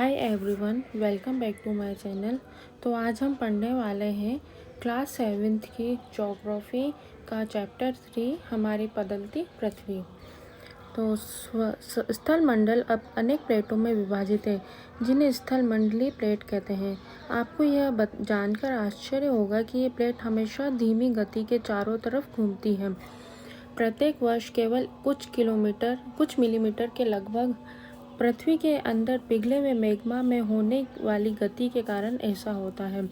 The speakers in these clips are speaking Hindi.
Hi everyone, welcome back to my channel. तो आज हम पढ़ने वाले हैं क्लास 7th की ज्योग्राफी का चैप्टर 3 हमारी बदलती पृथ्वी। तो स्थल मंडल अब अनेक प्लेटों में विभाजित है, जिन्हें स्थल मंडलीय प्लेट कहते हैं। आपको यह जानकर आश्चर्य होगा कि ये प्लेट हमेशा धीमी गति के चारों तरफ घूमती है। प्रत्येक वर्ष केवल कुछ मिलीमीटर के लगभग पृथ्वी के अंदर पिघले हुए मैग्मा में होने वाली गति के कारण ऐसा होता है।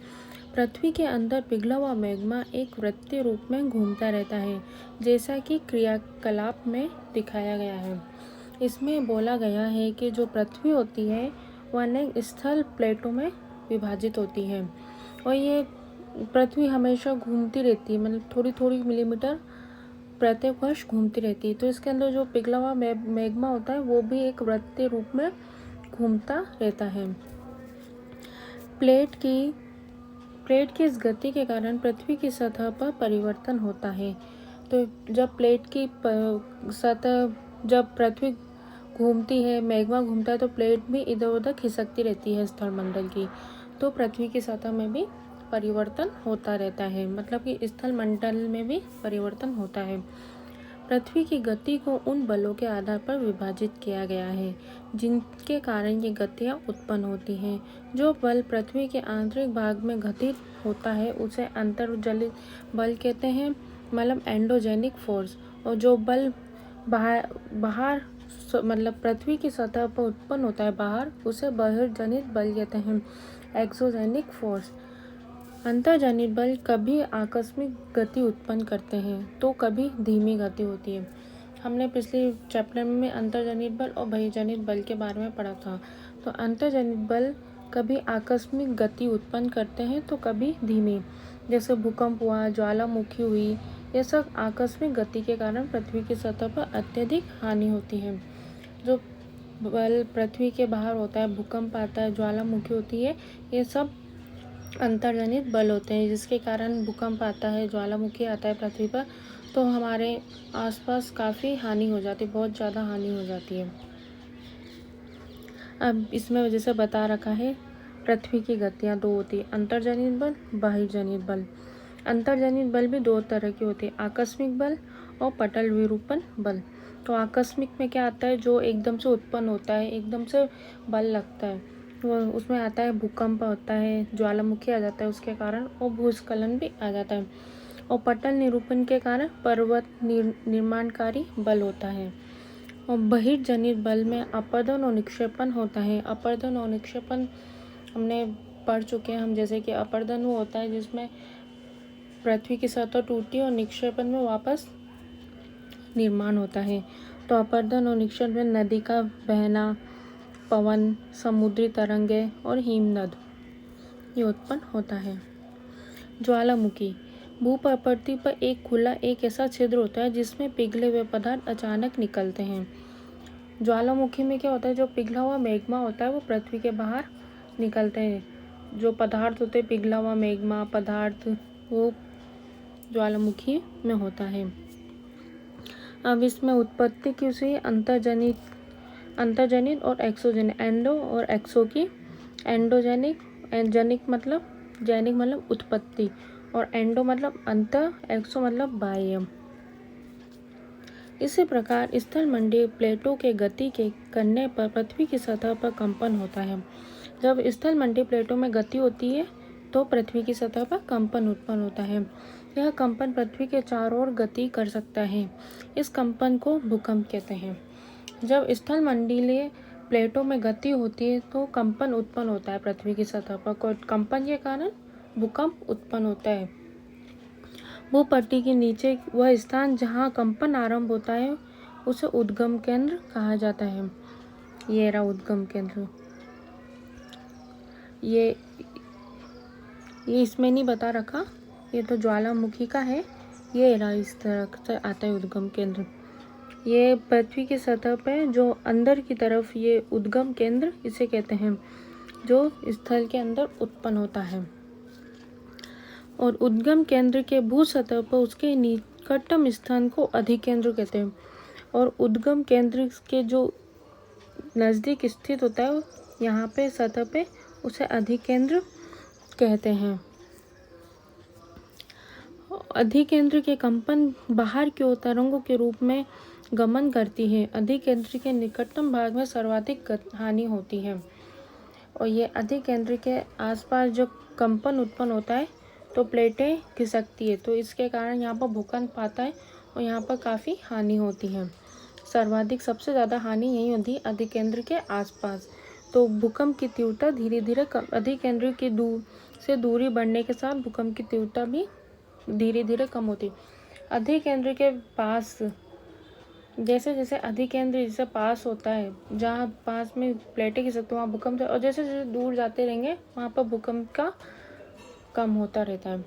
पृथ्वी के अंदर पिघला हुआ मैग्मा एक वृत्तीय रूप में घूमता रहता है, जैसा कि क्रियाकलाप में दिखाया गया है। इसमें बोला गया है कि जो पृथ्वी होती है वह अनेक स्थल प्लेटों में विभाजित होती है और ये पृथ्वी हमेशा घूमती रहती है, मतलब थोड़ी थोड़ी मिलीमीटर प्रत्येक वर्ष घूमती रहती है। तो इसके अंदर जो पिघला हुआ मैग्मा होता है वो भी एक वृत्तीय रूप में घूमता रहता है। प्लेट की इस गति के कारण पृथ्वी की सतह पर परिवर्तन होता है। तो जब जब पृथ्वी घूमती है, मैग्मा घूमता है, तो प्लेट भी इधर उधर खिसकती रहती है स्थलमंडल की। तो पृथ्वी की सतह में भी परिवर्तन होता रहता है, मतलब कि स्थल मंडल में भी परिवर्तन होता है। पृथ्वी की गति को उन बलों के आधार पर विभाजित किया गया है जिनके कारण ये गतियाँ उत्पन्न होती हैं। जो बल पृथ्वी के आंतरिक भाग में घटित होता है उसे अंतर्जलित बल कहते हैं, मतलब एंडोजेनिक फोर्स। और जो बल बाहर मतलब पृथ्वी की सतह पर उत्पन्न होता है बाहर, उसे बहिर्जनित बल कहते हैं, एक्सोजेनिक फोर्स। अंतर्जनित बल कभी आकस्मिक गति उत्पन्न करते हैं तो कभी धीमी गति होती है। हमने पिछले चैप्टर में अंतर्जनित बल और बहिर्जनित बल के बारे में पढ़ा था। तो अंतर्जनित बल कभी आकस्मिक गति उत्पन्न करते हैं तो कभी धीमी, जैसे भूकंप हुआ, ज्वालामुखी हुई, ये सब आकस्मिक गति के कारण पृथ्वी की सतह पर अत्यधिक हानि होती है। जो बल पृथ्वी के बाहर होता है, भूकंप आता है, ज्वालामुखी होती है, ये सब अंतर्जनित बल होते हैं, जिसके कारण भूकंप आता है, ज्वालामुखी आता है पृथ्वी पर, तो हमारे आसपास काफ़ी हानि हो जाती है, बहुत ज़्यादा हानि हो जाती है। अब इसमें जैसे बता रखा है, पृथ्वी की गतियाँ दो होती है, अंतर्जनित बल, बहिर्जनित बल। अंतर्जनित बल भी दो तरह की होती है, आकस्मिक बल और पटल विरूपण बल। तो आकस्मिक में क्या आता है, जो एकदम से उत्पन्न होता है, एकदम से बल लगता है, वो उसमें आता है भूकंप होता है, ज्वालामुखी आ जाता है उसके कारण, और भूस्खलन भी आ जाता है। और पटल निरूपण के कारण पर्वत निर्माणकारी बल होता है। और बहिर्जनित बल में अपर्दन और निक्षेपण होता है। अपर्दन और निक्षेपण हमने पढ़ चुके हैं हम, जैसे कि अपर्दन वो होता है जिसमें पृथ्वी की सतह टूटती है और निक्षेपण में वापस निर्माण होता है। तो अपर्दन और निक्षेपण में नदी का बहना, पवन, समुद्री तरंगे और हिमनद ये उत्पन्न होता है। ज्वालामुखी भूप्रकृति पर एक ऐसा छिद्र होता है जिसमें पिघले हुए पदार्थ अचानक निकलते हैं। ज्वालामुखी में क्या होता है, जो पिघला हुआ मैग्मा होता है वो पृथ्वी के बाहर निकलते हैं। जो पदार्थ होते हैं, पिघला हुआ मैग्मा पदार्थ, वो ज्वालामुखी में होता है। अब इसमें उत्पत्ति किस हुई, अंतर्जनित और एक्सोजेनिक, एंडो और एक्सो की। जेनिक मतलब उत्पत्ति, और एंडो मतलब अंतर, एक्सो मतलब बाह्य। इसी प्रकार स्थलमंडलीय प्लेटों के गति के करने पर पृथ्वी की सतह पर कंपन होता है। जब स्थलमंडलीय प्लेटों में गति होती है तो पृथ्वी की सतह पर कंपन उत्पन्न होता है। यह कंपन पृथ्वी के चारों ओर गति कर सकता है। इस कंपन को भूकंप कहते हैं। जब स्थलमंडलीय प्लेटों में गति होती है तो कंपन उत्पन्न होता है पृथ्वी की सतह पर। कंपन के कारण भूकंप उत्पन्न होता है। भूपट्टी के नीचे वह स्थान जहाँ कंपन आरंभ होता है उसे उद्गम केंद्र कहा जाता है। ये रहा उद्गम केंद्र। ये इसमें नहीं बता रखा, ये तो ज्वालामुखी का है। ये रहा, इस तरह से आता है उद्गम केंद्र। ये पृथ्वी की सतह पे जो अंदर की तरफ, ये उद्गम केंद्र इसे कहते हैं, जो स्थल के अंदर उत्पन्न होता है। और उद्गम केंद्र के भू सतह पर उसके निकटतम स्थान को अधिकेंद्र कहते हैं। और उद्गम केंद्र के जो नज़दीक स्थित होता है यहाँ पे सतह पे उसे अधिकेंद्र कहते हैं। अधिकेंद्र के कंपन बाहर की ओर तरंगों के रूप में गमन करती है। अधिकेंद्र के निकटतम भाग में सर्वाधिक हानि होती है और ये अधिकेंद्र के आसपास जो कंपन उत्पन्न होता है तो प्लेटें खिसकती है, तो इसके कारण यहाँ पर भूकंप आता है और यहाँ पर काफ़ी हानि होती है। सर्वाधिक सबसे ज़्यादा हानि यही होती है अधिकेंद्र के आसपास। तो भूकंप की तीव्रता धीरे धीरे अधिकेंद्र की से दूरी बढ़ने के साथ भूकंप की तीव्रता भी धीरे धीरे कम होती। अधिकेंद्र के पास जैसे जैसे अधिकेंद्र जिसे पास होता है, जहाँ पास में प्लेटें खिसकती हैं वहाँ भूकंप, और जैसे जैसे दूर जाते रहेंगे वहाँ पर भूकंप का कम होता रहता है।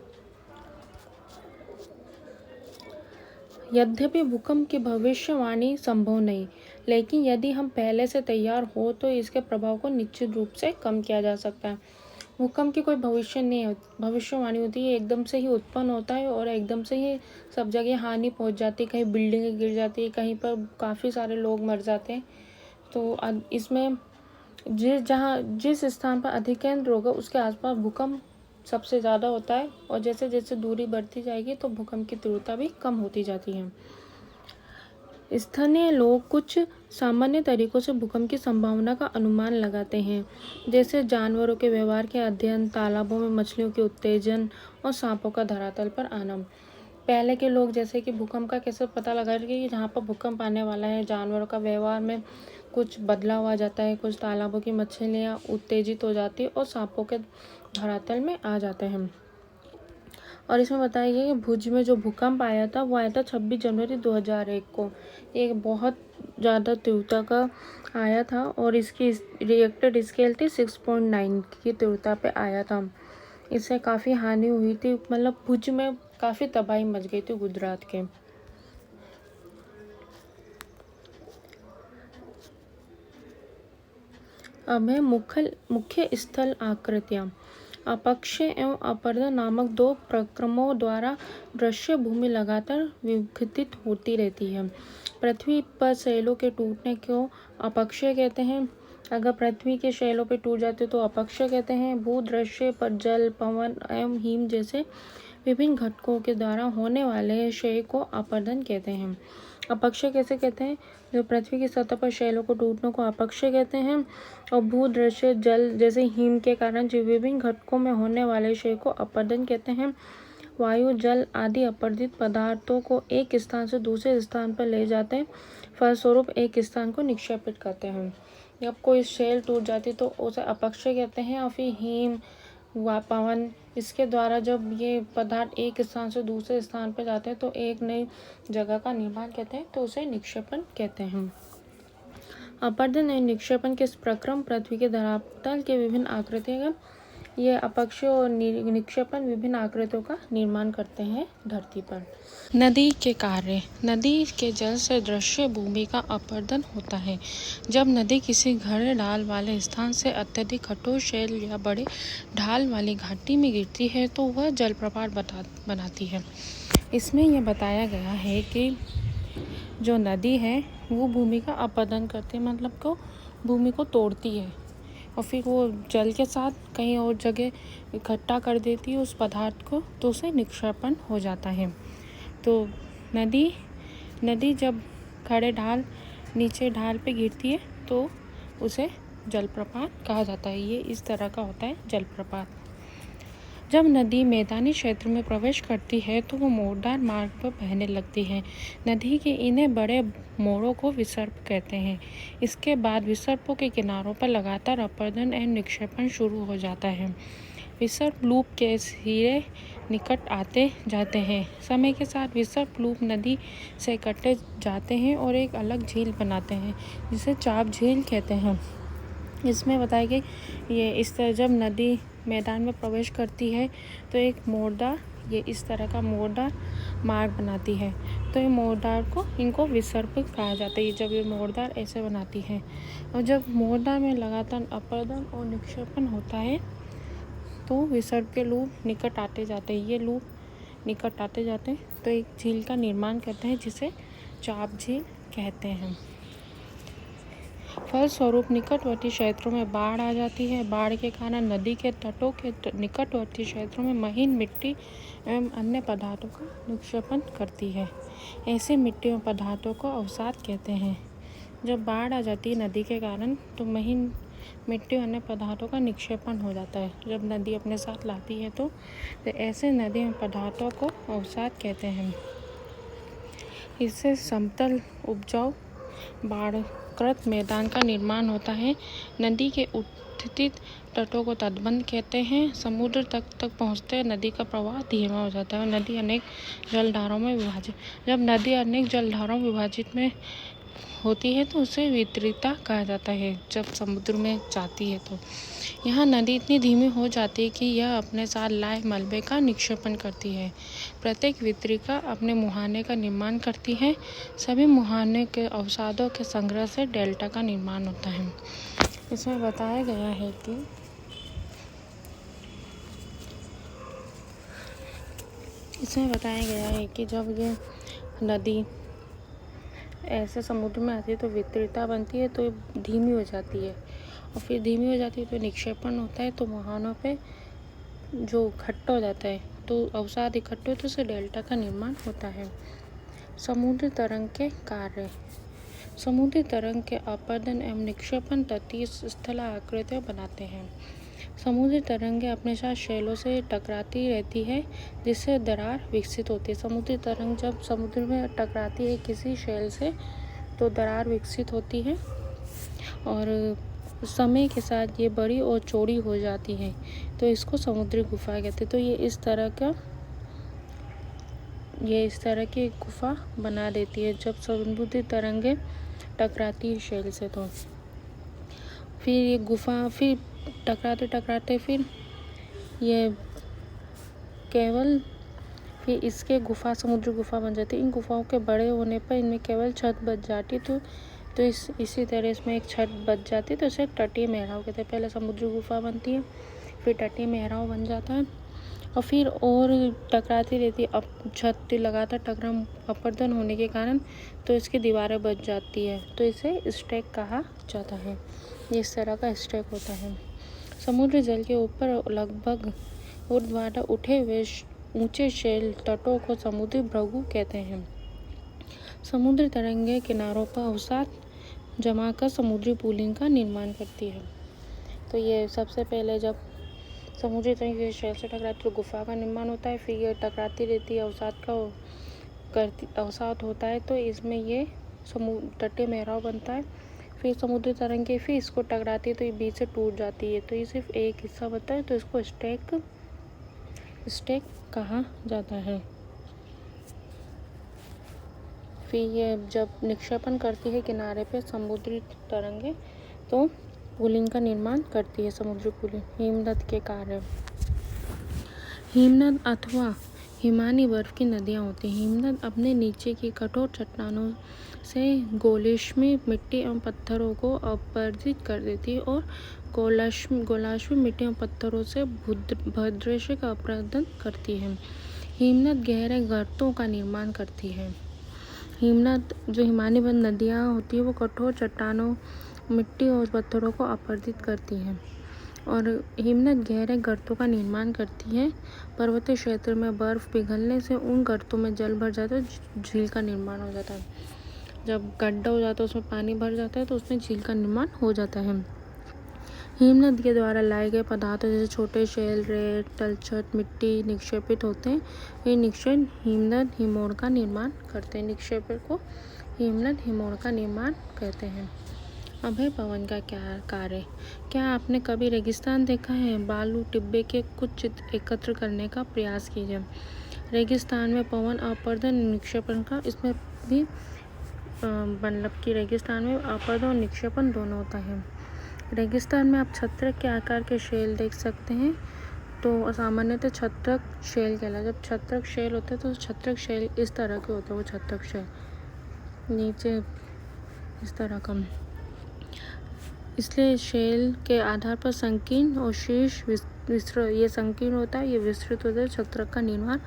यद्यपि भूकंप की भविष्यवाणी संभव नहीं, लेकिन यदि हम पहले से तैयार हो तो इसके प्रभाव को निश्चित रूप से कम किया जा सकता है। भूकंप की कोई भविष्यवाणी होती है, एकदम से ही उत्पन्न होता है और एकदम से ही सब जगह हानि पहुंच जाती है, कहीं बिल्डिंगें गिर जाती है, कहीं पर काफ़ी सारे लोग मर जाते हैं। तो इसमें जिस स्थान पर अधिकेंद्र होगा उसके आसपास भूकंप सबसे ज़्यादा होता है और जैसे जैसे दूरी बढ़ती जाएगी तो भूकंप की तीव्रता भी कम होती जाती है। स्थानीय लोग कुछ सामान्य तरीकों से भूकंप की संभावना का अनुमान लगाते हैं, जैसे जानवरों के व्यवहार के अध्ययन, तालाबों में मछलियों के उत्तेजन और सांपों का धरातल पर आना। पहले के लोग जैसे कि भूकंप का कैसे पता लगा रहे कि जहाँ पर भूकंप आने वाला है, जानवरों का व्यवहार में कुछ बदलाव आ जाता है, कुछ तालाबों की मछलियाँ उत्तेजित हो जाती है और सांपों के धरातल में आ जाते हैं। और इसमें बताया गया कि भुज में जो भूकंप आया था वो आया था 26 जनवरी 2001 को। एक बहुत ज़्यादा तीव्रता का आया था और इसकी रिएक्टर स्केल थी 6.9 की तीव्रता पे आया था। इससे काफ़ी हानि हुई थी, मतलब भुज में काफ़ी तबाही मच गई थी गुजरात के। अब है मुख्य स्थल आकृतियाँ। अपक्षय एवं अपरदन नामक दो प्रक्रमों द्वारा दृश्य भूमि लगातार विघटित होती रहती है। पृथ्वी पर शैलों के टूटने को अपक्षय कहते हैं। अगर पृथ्वी के शैलों पर टूट जाते तो अपक्षय कहते हैं। भूदृश्य पर जल, पवन एवं हिम जैसे विभिन्न घटकों के द्वारा होने वाले क्षय को अपरदन कहते हैं। अपक्षय कैसे कहते हैं? जो पृथ्वी की सतह पर शैलों को टूटने को अपक्षय कहते हैं। और भूदृश्य जल जैसे हिम के कारण जो विभिन्न घटकों में होने वाले क्षय को अपरदन कहते हैं। वायु, जल आदि अपरदित पदार्थों को एक स्थान से दूसरे स्थान पर ले जाते हैं, फलस्वरूप एक स्थान को निक्षेपित करते हैं। जब कोई शैल टूट जाती तो उसे अपक्षय कहते हैं। और फिर हिम व पवन, इसके द्वारा जब ये पदार्थ एक स्थान से दूसरे स्थान पर जाते हैं तो एक नई जगह का निर्माण कहते हैं, तो उसे निक्षेपण कहते हैं। अपरदन एवं निक्षेपण के इस प्रक्रम पृथ्वी के धरातल के विभिन्न आकृतियों, ये अपक्षय और निक्षेपण विभिन्न आकृतियों का निर्माण करते हैं धरती पर। नदी के कार्य। नदी के जल से दृश्य भूमि का अपरदन होता है। जब नदी किसी घने ढाल वाले स्थान से अत्यधिक कठोर शैल या बड़े ढाल वाली घाटी में गिरती है तो वह जलप्रपात बनाती है। इसमें यह बताया गया है कि जो नदी है वो भूमि का अपरदन करती है, मतलब को भूमि को तोड़ती है और फिर वो जल के साथ कहीं और जगह इकट्ठा कर देती है उस पदार्थ को, तो उसे निक्षेपण हो जाता है। तो नदी जब खड़े ढाल नीचे ढाल पे गिरती है तो उसे जलप्रपात कहा जाता है। ये इस तरह का होता है जलप्रपात। जब नदी मैदानी क्षेत्र में प्रवेश करती है तो वो मोड़दार मार्ग पर बहने लगती है। नदी के इन्हें बड़े मोड़ों को विसर्प कहते हैं। इसके बाद विसर्पों के किनारों पर लगातार अपरदन एवं निक्षेपण शुरू हो जाता है। विसर्प लूप के सिरे निकट आते जाते हैं। समय के साथ विसर्प लूप नदी से कटे जाते हैं और एक अलग झील बनाते हैं जिसे चाप झील कहते हैं। इसमें बताया कि ये इस तरह जब नदी मैदान में प्रवेश करती है तो एक मोड़दार, ये इस तरह का मोड़दार मार्ग बनाती है, तो ये मोड़दार को इनको विसर्प कहा जाता है। जब ये मोड़दार ऐसे बनाती है और जब मोड़दार में लगातार अपरदन और निक्षेपण होता है तो विसर्प के लूप निकट आते जाते हैं। ये लूप निकट आते जाते हैं तो एक झील का निर्माण करते हैं जिसे चाप झील कहते हैं। फलस्वरूप निकटवर्ती क्षेत्रों में बाढ़ आ जाती है। बाढ़ के कारण नदी के तटों के निकटवर्ती क्षेत्रों में महीन मिट्टी एवं अन्य पदार्थों का निक्षेपण करती है। ऐसे मिट्टी एवं पदार्थों को अवसाद कहते हैं। जब बाढ़ आ जाती है नदी के कारण तो महीन मिट्टी और अन्य पदार्थों का निक्षेपण हो जाता है। जब नदी अपने साथ लाती है तो ऐसे नदी एवं पदार्थों को अवसाद कहते हैं। इससे समतल उपजाऊ बाढ़ग्रस्त मैदान का निर्माण होता है। नदी के उत्थित तटों को तटबंध कहते हैं। समुद्र तक पहुँचते नदी का प्रवाह धीमा हो जाता है और नदी अनेक जलधाराओं में विभाजित जब नदी अनेक जलधाराओं में विभाजित में होती है तो उसे वितरिता कहा जाता है। जब समुद्र में जाती है तो यहाँ नदी इतनी धीमी हो जाती है कि यह अपने साथ लाए मलबे का निक्षेपण करती है। प्रत्येक वितरिका अपने मुहाने का निर्माण करती है। सभी मुहाने के अवसादों के संग्रह से डेल्टा का निर्माण होता है। इसमें बताया गया है कि जब ये नदी ऐसे समुद्र में आती है तो वितरिता बनती है तो धीमी हो जाती है और फिर धीमी हो जाती है तो निक्षेपण होता है तो मुहानों पे जो इकट्ठा हो जाता है तो अवसाद इकट्ठे होते से डेल्टा का निर्माण होता है। समुद्री तरंग के कार्य। समुद्री तरंग के अपर्दन एवं निक्षेपण तटीय स्थलाकृतियाँ बनाते हैं। समुद्री तरंगें अपने साथ शैलों से टकराती रहती है जिससे दरार विकसित होती है। समुद्री तरंग जब समुद्र में टकराती है किसी शैल से तो दरार विकसित होती है और समय के साथ ये बड़ी और चौड़ी हो जाती है तो इसको समुद्री गुफा कहते हैं। तो ये इस तरह की गुफा बना देती है जब समुद्री तरंगें टकराती है शैल से। तो फिर ये गुफा फिर टकराते फिर इसके गुफा समुद्री गुफा बन जाती है। इन गुफाओं के बड़े होने पर इनमें केवल छत बच जाती तो इसी तरह इसमें एक छत बच जाती तो इसे तटीय मेहराव कहते हैं। पहले समुद्री गुफा बनती है फिर तटीय मेहराव बन जाता है और फिर और टकराती रहती है। अब छत लगातार टकराव अपर्दन होने के कारण तो इसकी दीवारें बच जाती है तो इसे स्टैक कहा जाता है। इस तरह का स्टैक होता है। समुद्री जल के ऊपर लगभग ऊर्ध्वाधर उठे हुए ऊंचे शैल तटों को समुद्री भृगु कहते हैं। समुद्री तरंगें किनारों पर अवसाद जमा कर समुद्री पुलिंग का निर्माण करती है। तो ये सबसे पहले जब समुद्री तरंगें शैल से टकराती तो गुफा का निर्माण होता है। फिर ये टकराती रहती है अवसाद होता है तो इसमें ये तटीय मेहराव बनता है। फिर समुद्री तरंगें फिर इसको टकराती है तो ये बीच से टूट जाती है तो ये सिर्फ एक हिस्सा बनता है तो इसको स्टैक कहा जाता है। फिर ये जब निक्षेपण करती है किनारे पे समुद्री तरंगें तो पुलिंग का निर्माण करती है। समुद्री पुलिंग। हिमनद के कार्य। हिमनद अथवा हिमानी बर्फ की नदियाँ होती हैं। हिमनद अपने नीचे की कठोर चट्टानों से गोलाश्मी मिट्टी एवं पत्थरों को अपरदित कर देती है और गोलाश्मी मिट्टी एवं पत्थरों से भूदृश्य का अपरदन करती है। हिमनद गहरे गर्तों का निर्माण करती है। हिमनद जो हिमानी बर्फ नदियाँ होती है वो कठोर चट्टानों मिट्टी और पत्थरों को अपरदित करती हैं और हिमनद गहरे गर्तों का निर्माण करती है। पर्वतीय क्षेत्र में बर्फ पिघलने से उन गर्तों में जल भर जाता है झील का निर्माण हो जाता है। जब गड्ढा हो जाता है उसमें पानी भर जाता है तो उसमें झील का निर्माण हो जाता है। हिमनद के द्वारा लाए गए पदार्थ जैसे छोटे शैल रेत तलछट मिट्टी निक्षेपित होते हैं। ये निक्षेप हिमनद हिमोड़ का निर्माण करते हैं। निक्षेप को हिमनद हिमोड़ का निर्माण कहते हैं। अभय पवन का क्या कार्य। क्या आपने कभी रेगिस्तान देखा है? बालू टिब्बे के कुछ चित्र एकत्र करने का प्रयास कीजिए। रेगिस्तान में पवन अपर्दन निक्षेपण का इसमें भी मतलब कि रेगिस्तान में अपर्दन और निक्षेपण दोनों होता है। रेगिस्तान में आप छत्रक के आकार के शैल देख सकते हैं तो सामान्यतः छत्रक शैल कहलाता है। जब छत्रक शैल होते हैं तो छत्रक शैल इस तरह के होते हैं। वो छत्रक शैल नीचे इस तरह का इसलिए शैल के आधार पर संकीर्ण और शीर्ष विस्तृत ये संकीर्ण होता है ये विस्तृत होता है छत्रक का निर्माण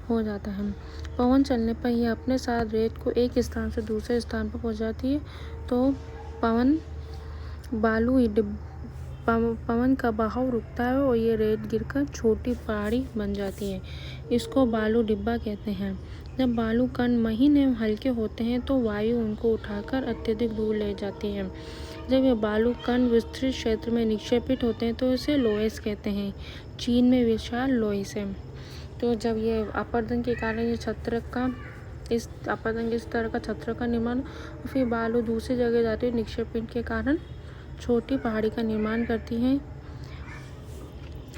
हो जाता है। पवन चलने पर यह अपने साथ रेत को एक स्थान से दूसरे स्थान पर पहुंचाती है तो पवन बालू पवन का बहाव रुकता है और ये रेत गिरकर छोटी पहाड़ी बन जाती है। इसको बालू डिब्बा कहते हैं। जब बालू कण महीन एवं हल्के होते हैं तो वायु उनको उठाकर अत्यधिक दूर ले जाती है। जब ये बालू कण विस्तृत क्षेत्र में निक्षेपित होते हैं तो इसे लोहेस कहते हैं। चीन में विशाल लोहेस है। तो जब ये अपरदन के कारण ये इस तरह का छत्र का निर्माण, फिर बालू दूसरी जगह जाती है, निक्षेपण के कारण छोटी पहाड़ी का निर्माण करती है,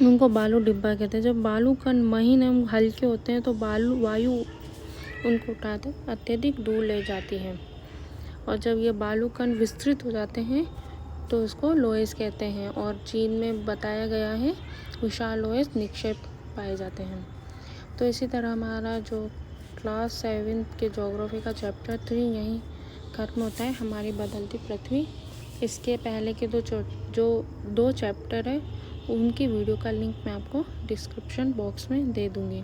उनको बालू डिब्बा कहते हैं। जब बालू कण महीन एवं हल्के होते हैं तो वायु उनको उठाकर अत्यधिक दूर ले जाती है। और जब ये बालू कण विस्तृत हो जाते हैं तो उसको लोहेस कहते हैं। और चीन में बताया गया है विशाल लोहेस निक्षेप पाए जाते हैं। तो इसी तरह हमारा जो क्लास 7 के ज्योग्राफी का चैप्टर 3 यहीं खत्म होता है, हमारी बदलती पृथ्वी। इसके पहले के दो चैप्टर है, उनकी वीडियो का लिंक मैं आपको डिस्क्रिप्शन बॉक्स में दे दूँगी।